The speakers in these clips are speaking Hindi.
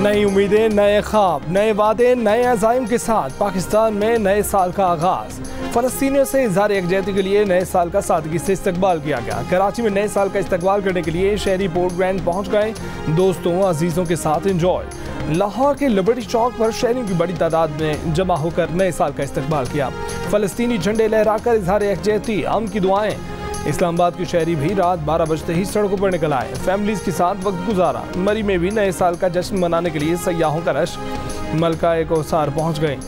नई उम्मीदें, नए ख्वाब, नए वादे, नए अज़ाइम के साथ पाकिस्तान में नए साल का आगाज़। फ़लस्तीनियों से इज़हार यकजहती के लिए नए साल का सादगी से इस्तकबाल किया गया। कराची में नए साल का इस्तकबाल करने के लिए शहरी पोर्ट ग्रैंड पहुँच गए। दोस्तों अजीज़ों के साथ इंजॉय। लाहौर के लिबर्टी चौक पर शहरियों की बड़ी तादाद में जमा होकर नए साल का इस्तकबाल किया। फ़लस्तीनी झंडे लहराकर इज़हार यकजहती, अमन की दुआएं। इस्लामाबाद के शहरी भी रात 12 बजते ही सड़कों पर निकल आए, फैमिलीज के साथ वक्त गुजारा। मरी में भी नए साल का जश्न मनाने के लिए सयाहों का रश। मलका कोसार पहुंच गए।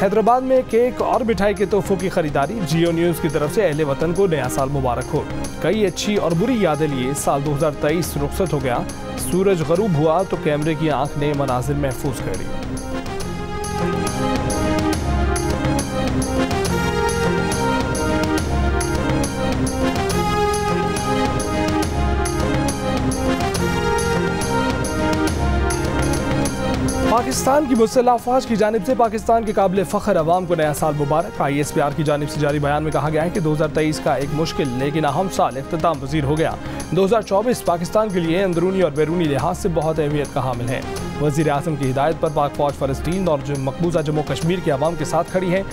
हैदराबाद में केक और मिठाई के तोहफों की खरीदारी। जियो न्यूज़ की तरफ से अहले वतन को नया साल मुबारक हो। कई अच्छी और बुरी यादें लिए साल 2023 रुखसत हो गया। सूरज गरूब हुआ तो कैमरे की आंख ने मनाजिर महफूज कर लिए। पाकिस्तान की मुसल्लह अफवाज की जानिब से पाकिस्तान के काबिल फ़ख्र अवाम को नया साल मुबारक। ISPR की जानिब से जारी बयान में कहा गया है कि 2023 का एक मुश्किल लेकिन अहम साल इख्तिताम पज़ीर हो गया। 2024 पाकिस्तान के लिए अंदरूनी और बैरूनी लिहाज से बहुत अहमियत का हामिल है। वज़ीर आज़म की हिदायत पर पाक फ़ौज फ़लस्तीन और मकबूजा जम्मू कश्मीर के अवाम के साथ खड़ी है।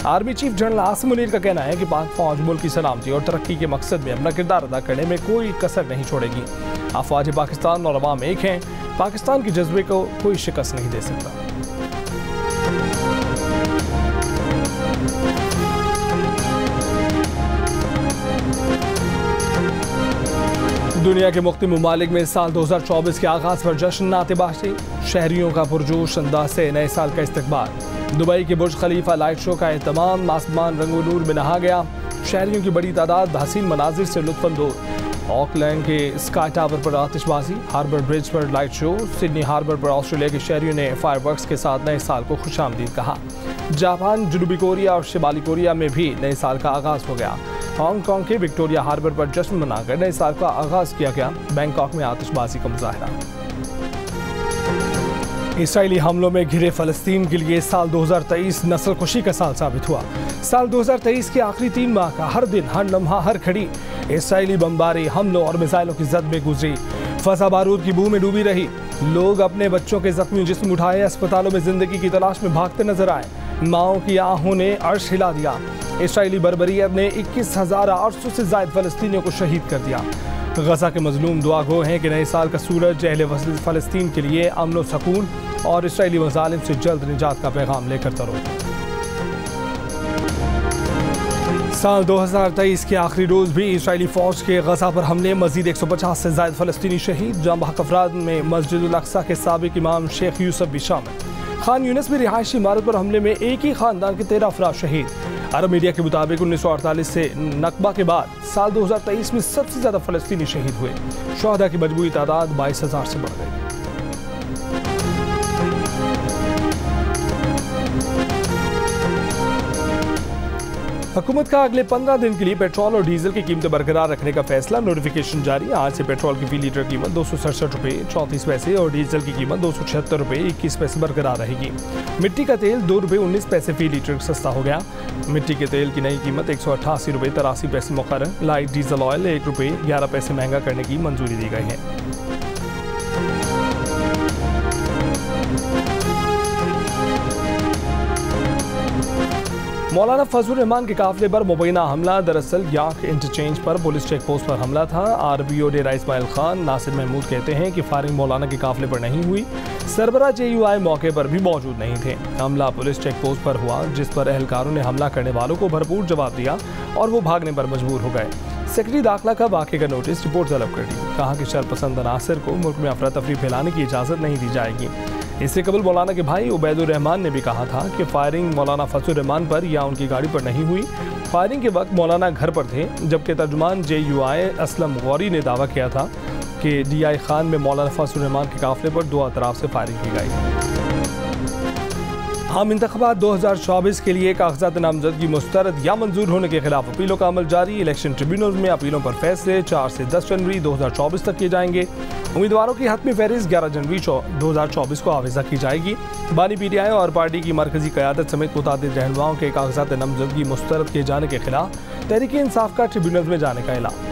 Army chief general Asim Munir का कहना है कि पाक फ़ौज मुल्क की सलामती और तरक्की के मकसद में अपना किरदार अदा करने में कोई कसर नहीं छोड़ेगी। अफवाज पाकिस्तान और अवाम एक हैं। पाकिस्तान के जज्बे को कोई शिकस्त नहीं दे सकता। दुनिया के मुख्तलिफ ममालिक में साल 2024 के आगाज़ पर जश्न नातेबाजी। शहरियों का पुरजोश अंदाज से नए साल का इस्तकबाल। दुबई के बुर्ज खलीफा लाइट शो का एहतमाम। आसमान रंगो नूर में नहा गया। शहरियों की बड़ी तादाद हसीन मनाजिर से लुत्फ़अंदोज़। ऑकलैंड के स्काई टावर पर आतिशबाजी। हार्बर ब्रिज पर लाइट शो। सिडनी हार्बर पर ऑस्ट्रेलिया के शहरियों ने फायरवर्क्स के साथ नए साल को खुशामदीद कहा। जापान, जनूबी कोरिया और शिमाली कोरिया में भी नए साल का आगाज़ हो गया। हांगकांग के विक्टोरिया हार्बर पर जश्न मनाकर नए साल का आगाज़ किया गया। बैंकॉक में आतिशबाजी का मुजाहरा। इसराइली हमलों में घिरे फ़लस्तीन के लिए साल 2023 नस्ल खुशी का साल साबित हुआ। साल 2023 के आखिरी 3 माह का हर दिन, हर लम्हा, हर घड़ी इसराइली बमबारी, हमलों और मिसाइलों की जद में गुजरी। फसा बारूद की बू में डूबी रही। लोग अपने बच्चों के जख्मी जिस्म उठाए अस्पतालों में जिंदगी की तलाश में भागते नजर आए। माओं की आहों ने अर्श हिला दिया। इसराइली बर्बरियत ने 21,800 से ज़ायद फ़लस्तीनियों को शहीद कर दिया। गजा के मजलूम दुआ गो हैं कि नए साल का सूरज अहले फ़लस्तीन के लिए अमन व सकून और इसराइली मज़ालिम से जल्द निजात का पैगाम लेकर तरो। साल 2023 के आखिरी रोज़ भी इसराइली फ़ौज के गजा पर हमले। मज़ीद 150 से ज़ायद फ़लस्तीनी शहीद। जाँ बहक अफराद में मस्जिद अक्सा के साबिक़ इमाम शेख यूसुफ भी शामिल। खान यूनिस में रिहायशी इमारत पर हमले में एक ही ख़ानदान के 13 अफराद शहीद। अरब मीडिया के मुताबिक 1948 से नकबा के बाद साल 2023 में सबसे ज़्यादा फ़लस्तीनी शहीद हुए। शुहदा की मजमूई तादाद 22,000 से बढ़ गई। हुकूमत का अगले 15 दिन के लिए पेट्रोल और डीजल की कीमतें बरकरार रखने का फैसला। नोटिफिकेशन जारी। आज से पेट्रोल की फी लीटर कीमत 267 रुपये 34 पैसे और डीजल की कीमत 276 रुपये 21 पैसे बरकरार रहेगी। मिट्टी का तेल 2 रुपये 19 पैसे फी लीटर सस्ता हो गया। मिट्टी के तेल की नई कीमत 188 रुपये 83 पैसे मुकर्रर। लाइट डीजल ऑयल 1 रुपये 11 पैसे महंगा करने की मंजूरी दी गई है। मौलाना फजलुर रहमान के काफिले पर मुबैना हमला। दरअसल याक इंटरचेंज पर पुलिस चेक पोस्ट पर हमला था। RBO डेरा इस्माइल खान नासिर महमूद कहते हैं कि फायरिंग मौलाना के काफिले पर नहीं हुई। सरबरा JUI मौके पर भी मौजूद नहीं थे। हमला पुलिस चेक पोस्ट पर हुआ, जिस पर एहलकारों ने हमला करने वालों को भरपूर जवाब दिया और वो भागने पर मजबूर हो गए। सेक्रेटरी दाखिला का वाक़े का नोटिस रिपोर्ट तलब कर दी। कहा कि शरपसंद अनासर को मुल्क में अफरा तफरी फैलाने की इजाज़त नहीं दी जाएगी। इससे कबल मौलाना के भाई उबैदुर रहमान ने भी कहा था कि फायरिंग मौलाना फजलुर रहमान पर या उनकी गाड़ी पर नहीं हुई। फायरिंग के वक्त मौलाना घर पर थे, जबकि तर्जुमान JUI असलम गौरी ने दावा किया था कि DI खान में मौलाना फजलुर रहमान के काफिले पर 2 अतराफ से फायरिंग की गई। आम इंतख़ाबात 2024 के लिए कागजात नामजदगी मुस्तरद या मंजूर होने के खिलाफ अपीलों का अमल जारी। इलेक्शन ट्रिब्यूनल में अपीलों पर फैसले 4 से 10 जनवरी 2024 तक किए जाएंगे। उम्मीदवारों की हतमी फहरिस्त 11 जनवरी 2024 को आवेज़ा की जाएगी। बानी PTI और पार्टी की मरकजी क़यादत समेत मुतादिद रहनुमाओं के कागजात नामजदगी मुस्तरद किए जाने के खिलाफ तहरीक इंसाफ का ट्रिब्यूनल में जाने का ऐलान।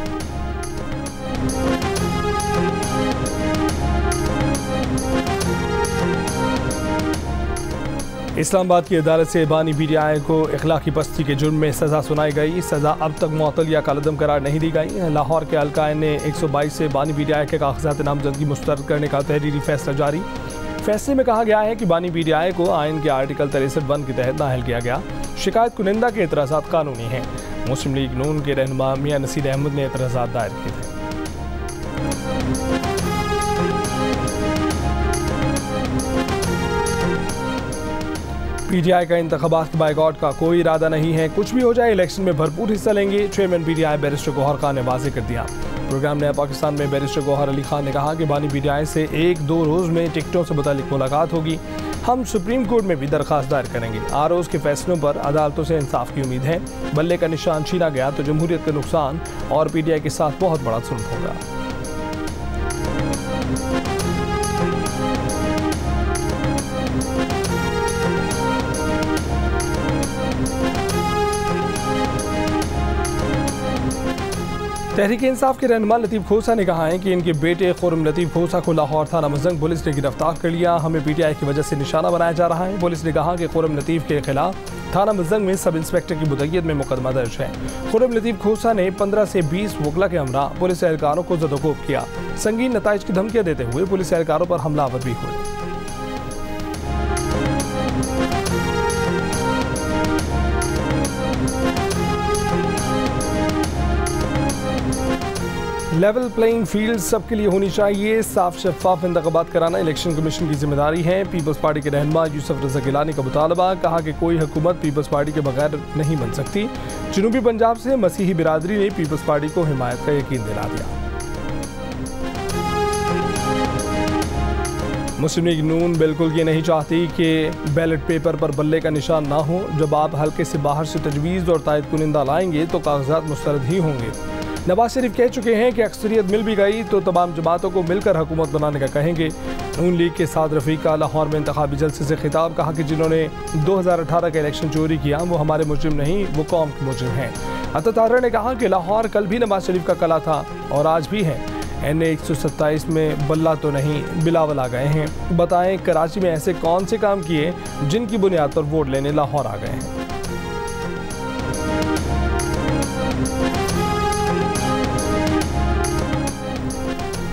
इस्लामाबाद की अदालत से बानी पीटीआई को इखलाकी पस्ती के जुर्म में सज़ा सुनाई गई। सज़ा अब तक मुअत्तल या कालअदम करार नहीं दी गई। लाहौर के अलकायन ने 122 से बानी पीटीआई के कागजात नामजदगी मुस्तरद करने का तहरीरी फैसला जारी। फैसले में कहा गया है कि बानी पीटीआई को आइन के आर्टिकल 63(1) के तहत नाअहल किया गया। शिकायत कुनिंदा के एतराज़ात कानूनी हैं। मुस्लिम लीग नून के रहनुमा मियां नसीर अहमद ने एतराज़ात दायर किए थे। पीटीआई का इंतखाबात के बाइकआउट का कोई इरादा नहीं है। कुछ भी हो जाए, इलेक्शन में भरपूर हिस्सा लेंगे। चेयरमैन पीटीआई बैरिस्टर गौहर खान ने वाज़ेह कर दिया। प्रोग्राम नया पाकिस्तान में बैरिस्टर गौहर अली खान ने कहा कि बानी पीटीआई से 1-2 रोज़ में टिकटों से मुतालिक मुलाकात होगी। हम सुप्रीम कोर्ट में भी दरख्वास्त दायर करेंगे। आरओज़ के फैसलों पर अदालतों से इंसाफ की उम्मीद है। बल्ले का निशान छीना गया तो जमहूरियत का नुकसान और पीटीआई के साथ बहुत बड़ा जुल्म होगा। तहरीक इंसाफ के रहनुमा लतीफ़ खोसा ने कहा है कि इनके बेटे खुर्रम लतीफ़ खोसा को लाहौर थाना मजंग पुलिस ने गिरफ्तार कर लिया। हमें पीटीआई की वजह से निशाना बनाया जा रहा है। पुलिस ने कहा कि खुर्रम लतीफ़ के खिलाफ थाना मजंग में सब इंस्पेक्टर की मुद्दत में मुकदमा दर्ज है। खुर्रम लतीफ़ खोसा ने 15 से 20 वकला के हमरा पुलिस एहलकारों को ज़दोकोब किया। संगीन नताइज की धमकियाँ देते हुए पुलिस एहलकारों पर हमलावर भी हुए। लेवल प्लेइंग फील्ड सबके लिए होनी चाहिए। साफ शफाफ इंतखाबात कराना इलेक्शन कमीशन की जिम्मेदारी है। पीपल्स पार्टी के रहनुमा यूसुफ रज़ा गिलानी का मुतालबा। कहा कि कोई हुकूमत पीपल्स पार्टी के बगैर नहीं बन सकती। जनूबी पंजाब से मसीही बिरादरी ने पीपल्स पार्टी को हिमायत का यकीन दिला दिया। मुस्लिम लीग नून बिल्कुल ये नहीं चाहती कि बैलेट पेपर पर बल्ले का निशान ना हो। जब आप हल्के से बाहर से तजवीज़ और तायद कुनिंदा लाएंगे तो कागजात मुस्तरद ही होंगे। नवाज शरीफ कह चुके हैं कि अक्सरियत मिल भी गई तो तमाम जमातों को मिलकर हुकूमत बनाने का कहेंगे। नून लीग के साथ रफ़ीक का लाहौर में इंतखाबी जलसे से खिताब। कहा कि जिन्होंने 2018 का इलेक्शन चोरी किया वो हमारे मुजरिम नहीं, वो कौम के मुजरिम हैं। अता तारा ने कहा कि लाहौर कल भी नवाज शरीफ का कला था और आज भी है। NA 127 में बल्ला तो नहीं बिलावल आ गए हैं। बताएं कराची में ऐसे कौन से काम किए जिनकी बुनियाद पर वोट लेने लाहौर आ गए हैं।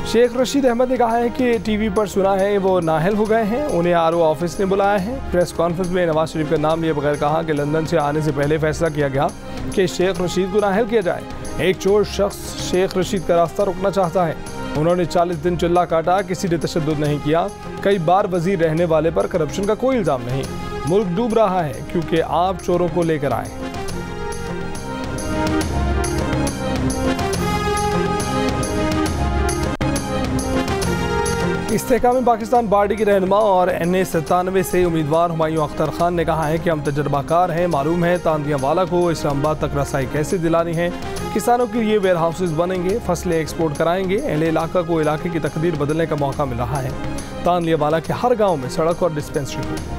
शेख रशीद अहमद ने कहा है कि टीवी पर सुना है वो नाहल हो गए हैं। उन्हें RO ऑफिस ने बुलाया है। प्रेस कॉन्फ्रेंस में नवाज शरीफ का नाम लिए बगैर कहा कि लंदन से आने से पहले फैसला किया गया कि शेख रशीद को नाहल किया जाए। एक चोर शख्स शेख रशीद का रास्ता रोकना चाहता है। उन्होंने 40 दिन चिल्ला काटा, किसी ने तशद्दुद नहीं किया। कई बार वजीर रहने वाले पर करप्शन का कोई इल्ज़ाम नहीं। मुल्क डूब रहा है क्योंकि आप चोरों को लेकर आए। इस्तेहकाम पाकिस्तान पार्टी के रहनुमा और NA 97 से उम्मीदवार हुमायूं अख्तर खान ने कहा है कि हम तजर्बाकार हैं। मालूम है तांदियावाला को इस्लामाबाद तक रसाई कैसे दिलानी है। किसानों के लिए वेयर हाउसेज बनेंगे, फसलें एक्सपोर्ट कराएंगे। अहले इलाका को इलाके की तकदीर बदलने का मौका मिल रहा है। तांदियावाला के हर गाँव में सड़क और डिस्पेंसरी हो।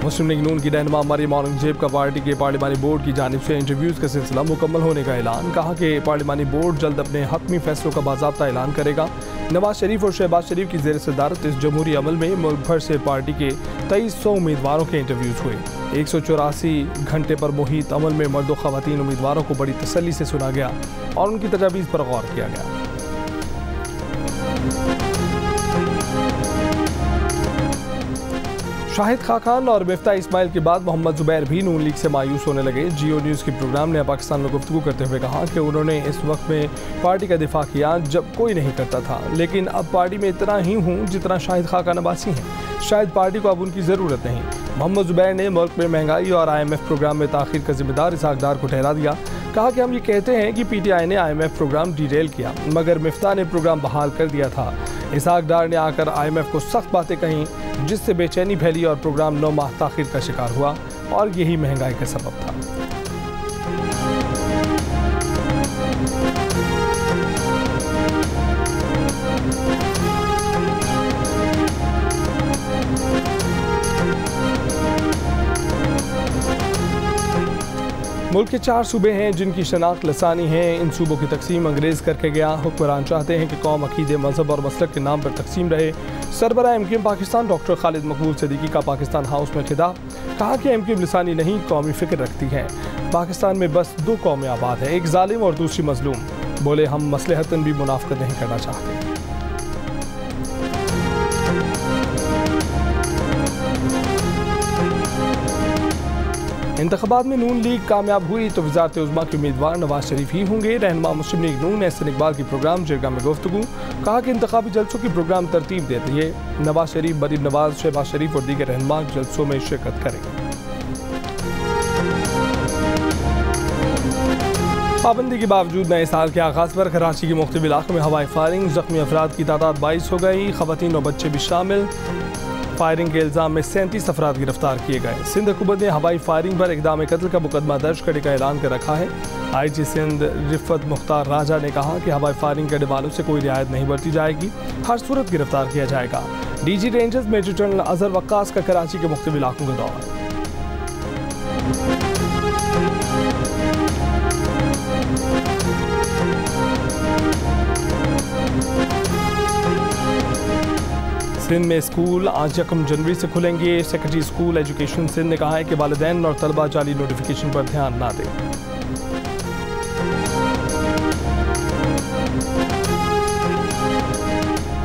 मुस्लिम लीग नून की रहनुमा मरियम औरंगजेब का पार्टी के पार्लिमानी बोर्ड की जानिब से इंटरव्यूज़ का सिलसिला मुकम्मल होने का ऐलान। कहा कि पार्लिमानी बोर्ड जल्द अपने हतमी फैसलों का बाज़ाब्ता ऐलान करेगा। नवाज शरीफ और शहबाज शरीफ की ज़ेर सदारत इस जमहूरी अमल में मुल्क भर से पार्टी के 2300 उम्मीदवारों के इंटरव्यूज़ हुए। 184 घंटे पर मुहित अमल में मर्द व ख़वातीन उम्मीदवारों को बड़ी तसल्ली से सुना गया और उनकी तजावीज़ पर गौर किया गया। शाहिद खाकान और मिफ्ता इस्माइल के बाद मोहम्मद जुबैर भी नून लीग से मायूस होने लगे। जियो न्यूज़ के प्रोग्राम ने पाकिस्तान में गुफ्तगू करते हुए कहा कि उन्होंने इस वक्त में पार्टी का दिफा किया जब कोई नहीं करता था, लेकिन अब पार्टी में इतना ही हूँ जितना शाहिद खाकान अब्बासी हैं। शायद पार्टी को अब उनकी ज़रूरत नहीं। मोहम्मद जुबैर ने मुल्क में महंगाई और IMF प्रोग्राम में ताख़ीर का जिम्मेदार इसहाक डार को ठहरा दिया। कहा कि हम ये कहते हैं कि PTI ने IMF प्रोग्राम डिटेल किया मगर मिफ्ता ने प्रोग्राम बहाल कर दिया था। इसहाक डार ने आकर IMF को सख्त बातें कहीं जिससे बेचैनी फैली और प्रोग्राम 9 माह ताख़ीर का शिकार हुआ और यही महंगाई का सबब था। मुल्क के 4 सूबे हैं जिनकी शनाख्त लसानी है। इन सूबों की तकसीम अंग्रेज़ करके गया। हुक्मरान चाहते हैं कि कौम अकीदे, मजहब और मसलक के नाम पर तकसीम रहे। सरबराह MQM पाकिस्तान डॉक्टर खालिद मकबूल सिद्दीकी का पाकिस्तान हाउस में खिताब। कहा कि MQM लिसानी नहीं, कौमी फ़िक्र रखती है। पाकिस्तान में बस 2 कौमें आबाद है, एक जालिम और दूसरी मजलूम। बोले हम मसलहतन भी मुनाफकत नहीं करना चाहते। इंतखाबात में नून लीग कामयाब हुई तो वज़ारत उज़्मा के उम्मीदवार नवाज शरीफ ही होंगे। रहनुमा मुस्लिम लीग नून एहसन इकबाल की प्रोग्राम जिरगा में गुफ्तगू। कहा कि इंतखाबी जलसों की प्रोग्राम तरतीब देती है। नवाज शरीफ, मरीम नवाज, शहबाज शरीफ और दीगर रहनुमा जलसों में शिरकत करेंगे। पाबंदी के बावजूद नए साल के आगाज़ पर कराची के मुख्तलिफ इलाकों में हवाई फायरिंग। ज़ख्मी अफराद की तादाद 22 हो गई। ख़वातीन और बच्चे भी शामिल। फायरिंग के इल्ज़ाम में 37 अफराद गिरफ्तार किए गए। सिंध हुकूमत ने हवाई फायरिंग पर इक़दाम कत्ल का मुकदमा दर्ज करने का ऐलान कर रखा है। IG सिंध रिफ़त मुख्तार राजा ने कहा कि हवाई फायरिंग करने वालों से कोई रियायत नहीं बरती जाएगी, हर सूरत गिरफ्तार किया जाएगा। DG rangers major general Azhar Waqas का कराची के मुख्तलिफ इलाकों का दौरा। सिंध में स्कूल आज 1 जनवरी से खुलेंगे। सेक्रेटरी स्कूल एजुकेशन सिंध ने कहा है कि वालिदैन और तलबा जाली नोटिफिकेशन पर ध्यान ना दें।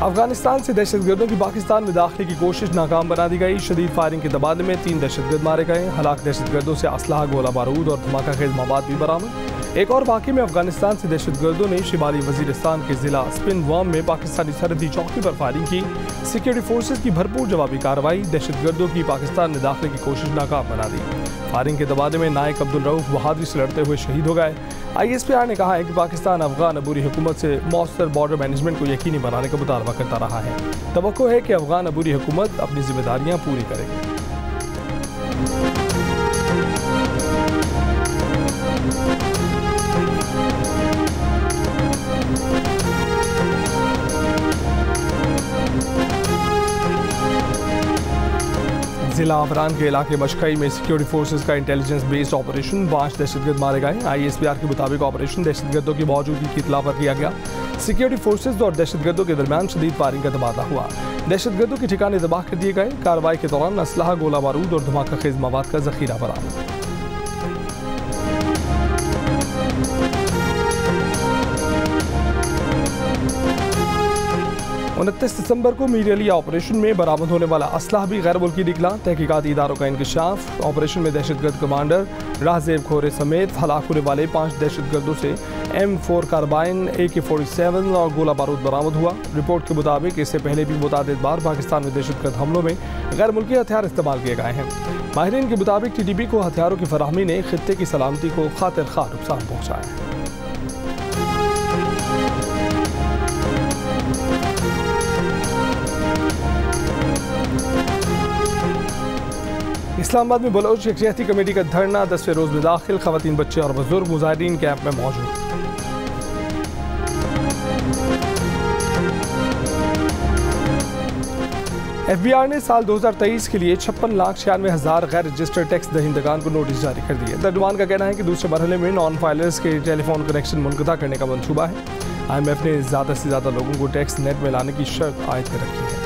अफगानिस्तान से दहशतगर्दों की पाकिस्तान में दाखिले की कोशिश नाकाम बना दी गई। शदीद फायरिंग के तबादले में 3 दहशतगर्द मारे गए। हलाक दहशतगर्दों से असलहा, गोला बारूद और धमाका खेज मवाद भी बरामद। एक और वाक़े में अफगानिस्तान से दहशतगर्दों ने शिमाली वजीरिस्तान के जिला स्पिनवाम में पाकिस्तानी सरहदी चौकी पर फायरिंग की। सिक्योरिटी फोर्सेज की भरपूर जवाबी कार्रवाई। दहशतगर्दों की पाकिस्तान में दाखिले की कोशिश नाकाम बना दी। फायरिंग के तबादले में नायक अब्दुल रऊफ बहादुरी से लड़ते हुए शहीद हो गए। ISPR ने कहा है कि पाकिस्तान अफगान अबूरी हुकूमत से मौसर बॉर्डर मैनेजमेंट को यकीनी बनाने का मुतालबा करता रहा है। तवक्को है कि अफगान अबूरी हुकूमत अपनी जिम्मेदारियां पूरी करेगी। जिला आफरान के इलाके मशकई में सिक्योरिटी फोर्सेज का इंटेलिजेंस बेस्ड ऑपरेशन। 5 दहशतगर्द मारे गए। ISPR के मुताबिक ऑपरेशन दहशतगर्दों की मौजूदगी की इत्तला पर किया गया। सिक्योरिटी फोर्सेज और दहशतगर्दों के दरमियान शदीद फायरिंग का तबादला हुआ। दहशतगर्दों के ठिकाने तबाह कर दिए गए। कार्रवाई के दौरान असलहा, गोला बारूद और धमाका खेज मवाद का जखीरा बरामद। 29 दिसंबर को मीडिया ऑपरेशन में बरामद होने वाला असलहा भी गैर मुल्की निकला। तहकीकाती इदारों का इंकशाफ। ऑपरेशन में दहशतगर्द कमांडर राहजेब खोरे समेत हलाक होने वाले 5 दहशतगर्दों से M4 कार्बाइन, AK-47 और गोला बारूद बरामद हुआ। रिपोर्ट के मुताबिक इससे पहले भी मुतादिद बार पाकिस्तान में दहशतगर्द हमलों में गैर मुल्की हथियार इस्तेमाल किए गए हैं। माहिरीन के मुताबिक TTP को हथियारों की फराहमी ने खित्ते की सलामती को खातिर खा नुकसान पहुँचाया है। इस्लामाबाद में बलोच यकजहती कमेटी का धरना 10वें रोज में दाखिल। खवातीन, बच्चे और बुजुर्ग मुजाहिरीन कैंप में मौजूद। FBI ने साल 2023 के लिए 56,96,000 गैर रजिस्टर्ड टैक्स दहिंदगान को नोटिस जारी कर दिए। तर्जुमान का कहना है कि दूसरे मरहले में नॉन फाइलर्स के टेलीफोन कनेक्शन मुनक़ता करने का मंसूबा है। IMF ने ज़्यादा से ज़्यादा लोगों को टैक्स नेट में लाने की शर्त आयद कर रखी है।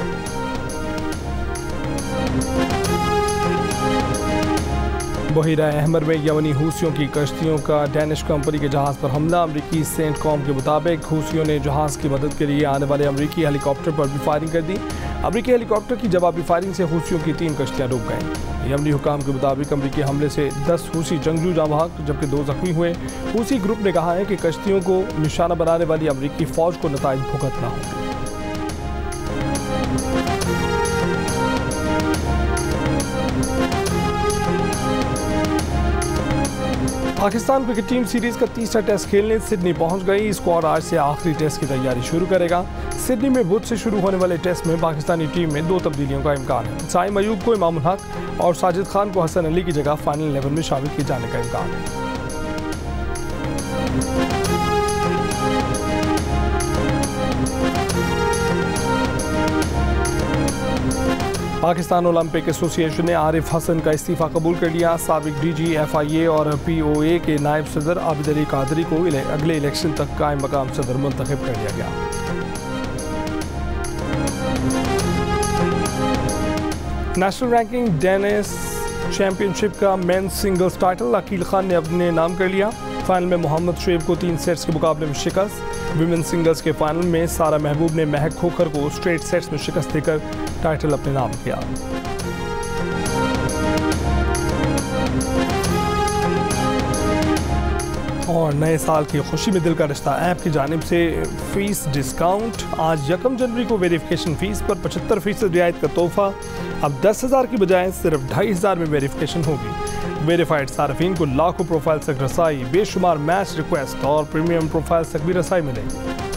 बहीरा अहमर में यमनी हूसियों की कश्तियों का डैनिश कंपनी के जहाज़ पर हमला। अमरीकी सेंट कॉम के मुताबिक हूसियों ने जहाज़ की मदद के लिए आने वाले अमरीकी हेलीकॉप्टर पर भी फायरिंग कर दी। अमरीकी हेलीकॉप्टर की जवाबी फायरिंग से हूसियों की 3 कश्तियाँ डूब गईं। यमनी हुकाम के मुताबिक अमरीकी हमले से 10 हूसी जंगजू जाँ बहक जबकि 2 जख्मी हुए। हूसी ग्रुप ने कहा है कि कश्तियों को निशाना बनाने वाली अमरीकी फ़ौज को नताइज भुगतना होंगे। पाकिस्तान क्रिकेट टीम सीरीज का तीसरा टेस्ट खेलने सिडनी पहुंच गई। स्क्वाड आज से आखिरी टेस्ट की तैयारी शुरू करेगा। सिडनी में बुध से शुरू होने वाले टेस्ट में पाकिस्तानी टीम में 2 तब्दीलियों का इम्कान है। साइम अयूब को इमामुल हक और साजिद खान को हसन अली की जगह फाइनल 11 में शामिल किए जाने का इम्कान है। पाकिस्तान ओलंपिक एसोसिएशन ने आरिफ हसन का इस्तीफा कबूल कर लिया। साबिक DG FIA और POA के नायब सदर आबिद अली कादरी को अगले इलेक्शन तक कायम मकाम सदर मुंतखब कर लिया गया। नेशनल रैंकिंग टेनिस चैंपियनशिप का men's singles title Aqeel Khan ने अपने नाम कर लिया। फाइनल में मोहम्मद शुएब को 3 सेट्स के मुकाबले में शिकस्त। विमेन सिंगल्स के फाइनल में सारा महबूब ने महक खोखर को स्ट्रेट सेट्स में शिकस्त देकर टाइटल अपने नाम किया। और नए साल की खुशी में दिल का रिश्ता ऐप की जानिब से फीस डिस्काउंट। आज 1 जनवरी को वेरिफिकेशन फीस पर 75% रियायत का तोहफा। अब 10,000 की बजाय सिर्फ 2,500 में वेरिफिकेशन होगी। वेरीफाइड सार्फिन को लाखों प्रोफाइल्स तक रसाई, बेशुमार मैच रिक्वेस्ट और प्रीमियम प्रोफाइल्स तक भी रसाई मिलेगी।